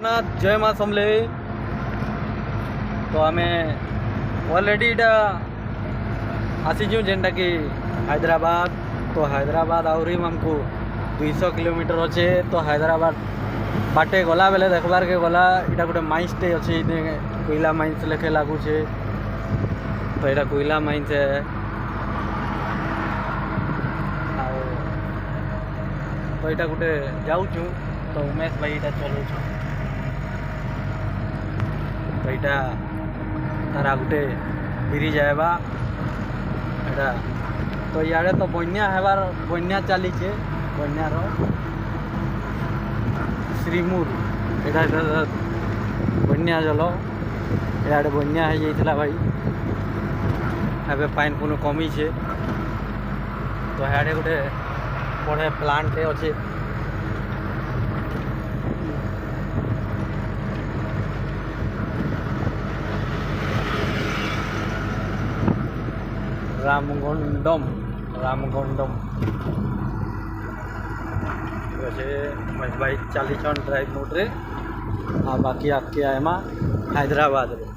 जगन्नाथ जय माँ समले। तो आम ऑलरेडी इटा आसीचु जेनटा कि हैदराबाद। तो हैदराबाद आहरी आमको 200 किलोमीटर अच्छे। तो हैदराबाद बाटे गला बेले देखबार के गला इटा गोटे माइंसटे अच्छे, कोयला माइंस लेखे लगुचे। तो यहाँ कोयला माइंस है। तो यहाँ गोटे जाऊँ तो उमेश भाई यहाँ चलाऊ। तो यहाँ तारा गोटे ब्रिज आएबा यहाँ। तो इे तो बन्या हेबार बन्या चलीचे बन्यार श्रीमुर यहाँ बन्या जल इे बन्या हो जाता भाई। एवं पाइन पुनः कमी है। तो यहाँ गोटे बड़े प्लांट अच्छे। रामगंडम भाई 40 ड्राइव मोड रे। आ बाकी आके आएमा हैदराबाद रे।